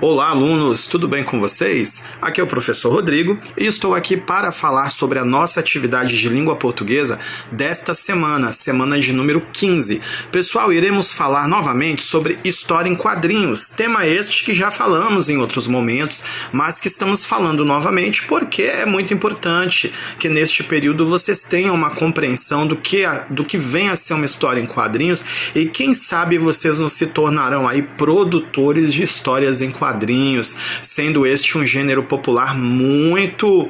Olá, alunos, tudo bem com vocês? Aqui é o professor Rodrigo e estou aqui para falar sobre a nossa atividade de língua portuguesa desta semana, semana de número 15. Pessoal, iremos falar novamente sobre história em quadrinhos, tema este que já falamos em outros momentos, mas que estamos falando novamente porque é muito importante que neste período vocês tenham uma compreensão do que vem a ser uma história em quadrinhos e quem sabe vocês não se tornarão aí produtores de histórias em quadrinhos, sendo este um gênero popular muito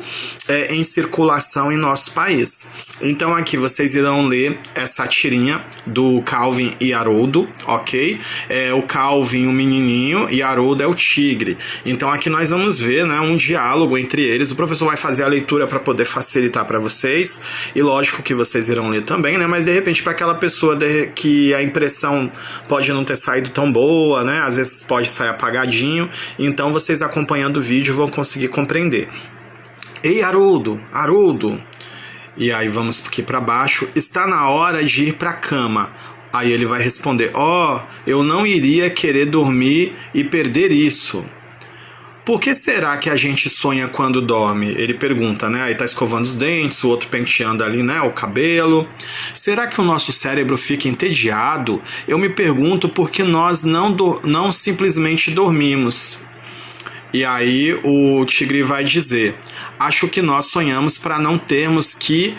em circulação em nosso país. Então aqui vocês irão ler essa tirinha do Calvin e Haroldo, ok? O Calvin, o menininho, e Haroldo é o tigre. Então aqui nós vamos ver, né, um diálogo entre eles. O professor vai fazer a leitura para poder facilitar para vocês, e lógico que vocês irão ler também, né? Mas de repente para aquela pessoa que a impressão pode não ter saído tão boa, né? Às vezes pode sair apagadinho. Então vocês acompanhando o vídeo vão conseguir compreender. Ei, Haroldo, Haroldo. E aí vamos aqui para baixo. Está na hora de ir para a cama. Aí ele vai responder: eu não iria querer dormir e perder isso. Por que será que a gente sonha quando dorme? Ele pergunta, né? Aí tá escovando os dentes, o outro penteando ali, né, o cabelo. Será que o nosso cérebro fica entediado? Eu me pergunto por que nós não simplesmente dormimos. E aí o tigre vai dizer: acho que nós sonhamos para não termos que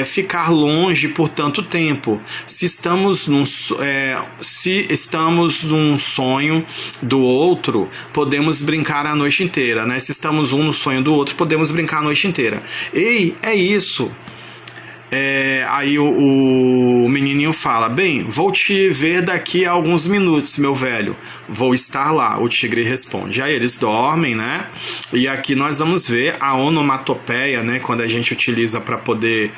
ficar longe por tanto tempo. Se estamos num sonho do outro, podemos brincar a noite inteira, né? Se estamos um no sonho do outro, podemos brincar a noite inteira. Ei, é isso. Aí o menininho fala: bem, vou te ver daqui a alguns minutos, meu velho. Vou estar lá, o tigre responde. Aí eles dormem, né? E aqui nós vamos ver a onomatopeia, né? Quando a gente utiliza para poder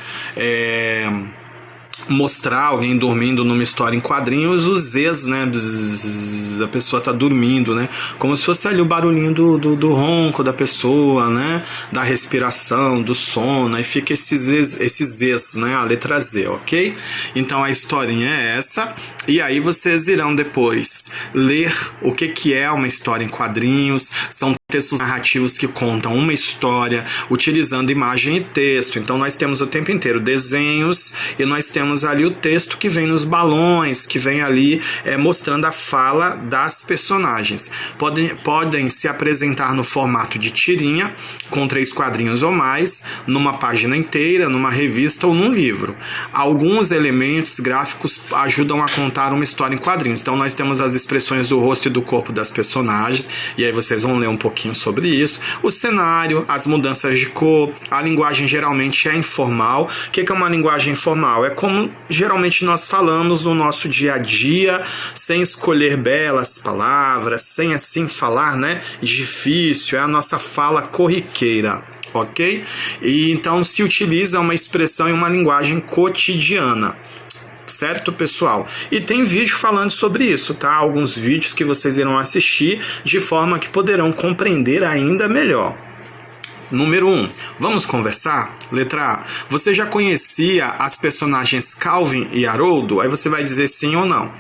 mostrar alguém dormindo numa história em quadrinhos, os Z's, né? Bzz, a pessoa tá dormindo, né? Como se fosse ali o barulhinho do ronco da pessoa, né? Da respiração, do sono, aí fica esses Z's, né? A letra Z, ok? Então a historinha é essa, e aí vocês irão depois ler o que é uma história em quadrinhos. São textos narrativos que contam uma história utilizando imagem e texto. Então nós temos o tempo inteiro desenhos e nós temos ali o texto que vem nos balões, que vem ali mostrando a fala das personagens. Podem se apresentar no formato de tirinha, com 3 quadrinhos ou mais, numa página inteira, numa revista ou num livro. Alguns elementos gráficos ajudam a contar uma história em quadrinhos. Então nós temos as expressões do rosto e do corpo das personagens, e aí vocês vão ler um pouquinho sobre isso, o cenário, as mudanças de cor. A linguagem geralmente é informal. O que é uma linguagem informal? É como geralmente nós falamos no nosso dia a dia, sem escolher belas palavras, sem assim falar, né, difícil, é a nossa fala corriqueira, ok? E então se utiliza uma expressão em uma linguagem cotidiana. Certo, pessoal? E tem vídeo falando sobre isso, tá? Alguns vídeos que vocês irão assistir de forma que poderão compreender ainda melhor. Número 1. Vamos conversar? Letra A. Você já conhecia as personagens Calvin e Haroldo? Aí você vai dizer sim ou não.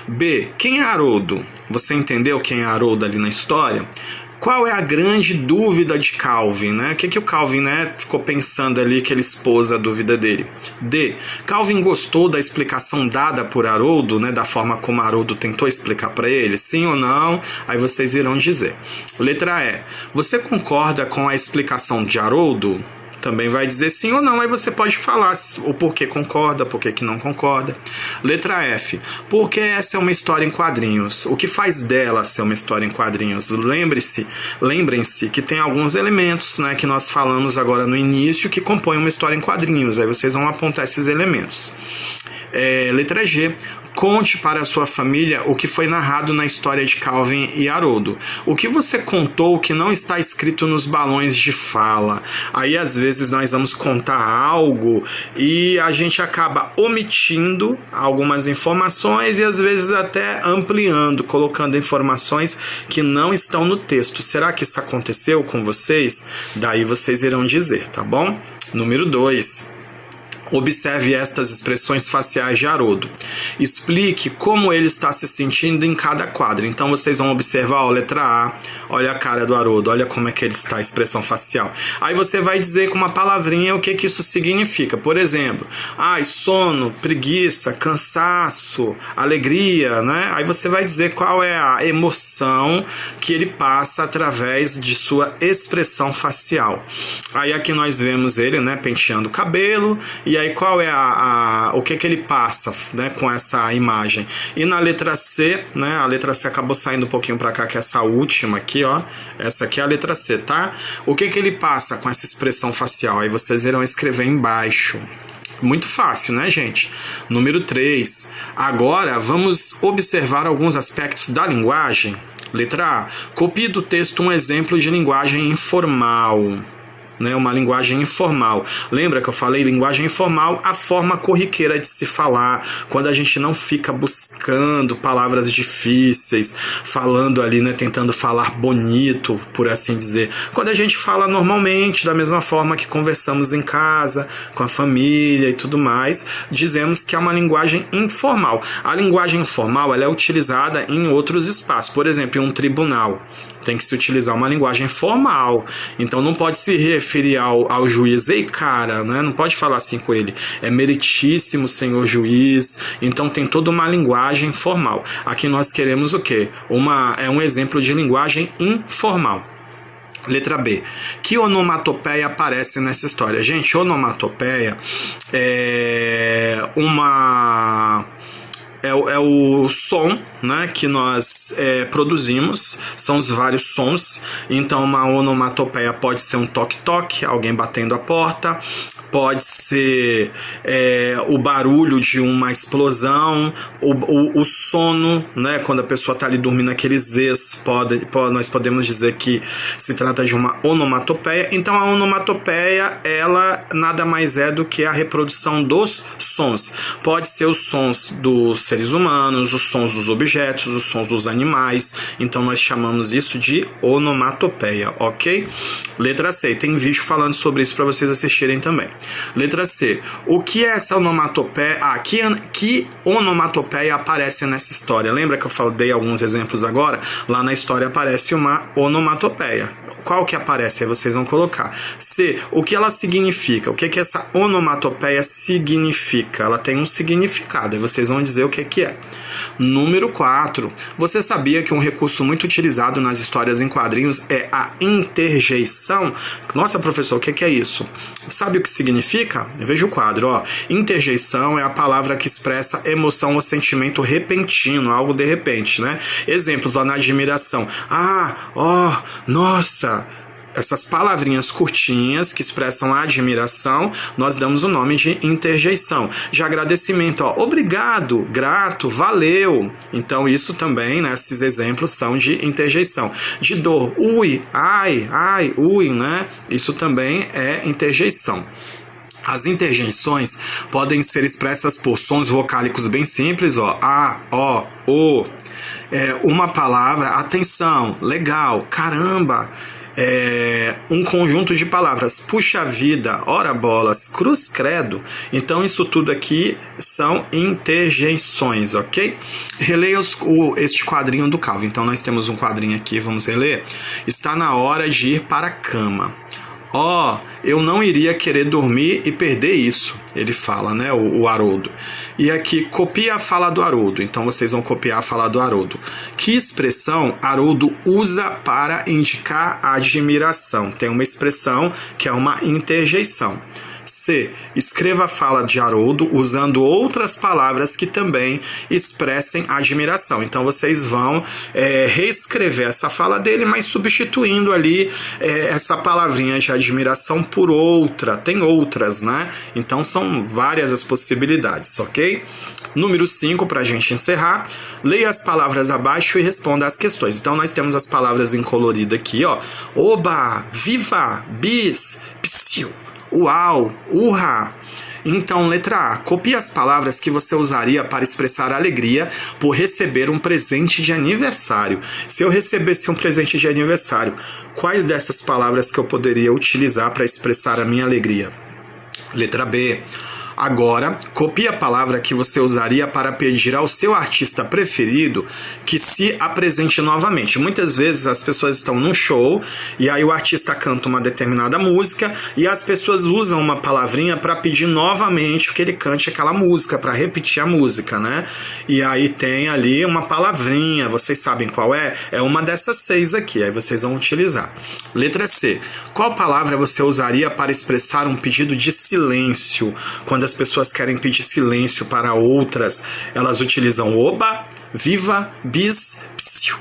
B. Quem é Haroldo? Você entendeu quem é Haroldo ali na história? Qual é a grande dúvida de Calvin, né? O que o Calvin, né, ficou pensando ali que ele expôs a dúvida dele? D. Calvin gostou da explicação dada por Haroldo, né, da forma como Haroldo tentou explicar para ele? Sim ou não? Aí vocês irão dizer. Letra E. Você concorda com a explicação de Haroldo? Também vai dizer sim ou não, aí você pode falar o porquê concorda, porquê que não concorda. Letra F. Porque essa é uma história em quadrinhos. O que faz dela ser uma história em quadrinhos? Lembrem-se que tem alguns elementos, né, que nós falamos agora no início que compõem uma história em quadrinhos. Aí vocês vão apontar esses elementos. Letra G. Conte para a sua família o que foi narrado na história de Calvin e Haroldo. O que você contou que não está escrito nos balões de fala. Aí às vezes nós vamos contar algo e a gente acaba omitindo algumas informações e às vezes até ampliando, colocando informações que não estão no texto. Será que isso aconteceu com vocês? Daí vocês irão dizer, tá bom? Número 2. Observe estas expressões faciais de Haroldo. Explique como ele está se sentindo em cada quadro. Então vocês vão observar, ó, letra A, olha a cara do Haroldo, olha como é que ele está, a expressão facial. Aí você vai dizer com uma palavrinha o que isso significa. Por exemplo, sono, preguiça, cansaço, alegria, né? Aí você vai dizer qual é a emoção que ele passa através de sua expressão facial. Aí aqui nós vemos ele, né, penteando o cabelo. E aí qual é o que ele passa, né, com essa imagem. E na letra C, né, a letra C acabou saindo um pouquinho para cá, que é essa última aqui, ó. Essa aqui é a letra C, tá? O que ele passa com essa expressão facial? Aí vocês irão escrever embaixo. Muito fácil, né, gente? Número 3. Agora vamos observar alguns aspectos da linguagem. Letra A. Copie do texto um exemplo de linguagem informal. Né, uma linguagem informal. Lembra que eu falei linguagem informal, a forma corriqueira de se falar, quando a gente não fica buscando palavras difíceis, falando ali, né, tentando falar bonito, por assim dizer. Quando a gente fala normalmente, da mesma forma que conversamos em casa, com a família e tudo mais, dizemos que é uma linguagem informal. A linguagem informal, ela é utilizada em outros espaços, por exemplo, em um tribunal. Tem que se utilizar uma linguagem formal. Então não pode se referir ao juiz, ei cara, né? Não pode falar assim com ele. É meritíssimo senhor juiz. Então tem toda uma linguagem formal. Aqui nós queremos o quê? É um exemplo de linguagem informal. Letra B. Que onomatopeia aparece nessa história? Gente, onomatopeia é o som, né, que nós produzimos, são os vários sons. Então uma onomatopeia pode ser um toque-toque, alguém batendo a porta, pode ser o barulho de uma explosão, o sono, né, quando a pessoa está ali dormindo, aqueles z's, nós podemos dizer que se trata de uma onomatopeia. Então a onomatopeia, ela nada mais é do que a reprodução dos sons. Pode ser os sons dos seres humanos, os sons dos objetos, os sons dos animais. Então nós chamamos isso de onomatopeia, ok? Letra C, tem vídeo falando sobre isso para vocês assistirem também. Letra C, o que é essa onomatopeia? Que onomatopeia aparece nessa história? Lembra que eu dei alguns exemplos agora? Lá na história aparece uma onomatopeia. Qual que aparece? Aí vocês vão colocar. C, o que ela significa? O que essa onomatopeia significa? Ela tem um significado, aí vocês vão dizer o que é. Número 4. Você sabia que um recurso muito utilizado nas histórias em quadrinhos é a interjeição? Nossa, professor, o que é isso? Sabe o que significa? Veja o quadro, ó. Interjeição é a palavra que expressa emoção ou sentimento repentino, algo de repente, né? Exemplos, ó, na admiração. Nossa! Essas palavrinhas curtinhas que expressam a admiração, nós damos o nome de interjeição. De agradecimento, ó, obrigado, grato, valeu. Então isso também, né, esses exemplos são de interjeição. De dor, ui, ai, ui, né? Isso também é interjeição. As interjeições podem ser expressas por sons vocálicos bem simples, ó, a, ó, o. Uma palavra, atenção, legal, caramba. Um conjunto de palavras, puxa vida, ora bolas, cruz credo. Então isso tudo aqui são interjeições, ok? Releia este quadrinho do Calvin. Então nós temos um quadrinho aqui, vamos reler. Está na hora de ir para a cama. Eu não iria querer dormir e perder isso, ele fala, né, o Haroldo. E aqui, copia a fala do Haroldo. Então vocês vão copiar a fala do Haroldo. Que expressão Haroldo usa para indicar a admiração? Tem uma expressão que é uma interjeição. C. Escreva a fala de Haroldo usando outras palavras que também expressem admiração. Então vocês vão reescrever essa fala dele, mas substituindo ali essa palavrinha de admiração por outra. Tem outras, né? Então são várias as possibilidades, ok? Número 5, para a gente encerrar, leia as palavras abaixo e responda as questões. Então nós temos as palavras em colorido aqui, ó. Oba, viva, bis, psiu. Uau, urra. Então, letra A. Copie as palavras que você usaria para expressar alegria por receber um presente de aniversário. Se eu recebesse um presente de aniversário, quais dessas palavras que eu poderia utilizar para expressar a minha alegria? Letra B. Agora, copie a palavra que você usaria para pedir ao seu artista preferido que se apresente novamente. Muitas vezes as pessoas estão num show e aí o artista canta uma determinada música e as pessoas usam uma palavrinha para pedir novamente que ele cante aquela música, para repetir a música, né? E aí tem ali uma palavrinha, vocês sabem qual é? É uma dessas 6 aqui, aí vocês vão utilizar. Letra C. Qual palavra você usaria para expressar um pedido de silêncio? Quando as pessoas querem pedir silêncio para outras, elas utilizam oba, viva, bis, psiu,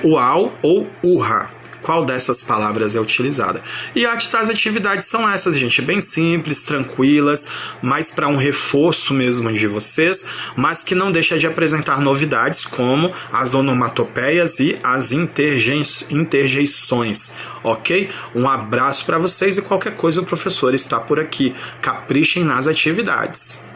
uau ou urra. Qual dessas palavras é utilizada? E as atividades são essas, gente, bem simples, tranquilas, mais para um reforço mesmo de vocês, mas que não deixa de apresentar novidades como as onomatopeias e as interjeições, ok? Um abraço para vocês e qualquer coisa o professor está por aqui. Caprichem nas atividades.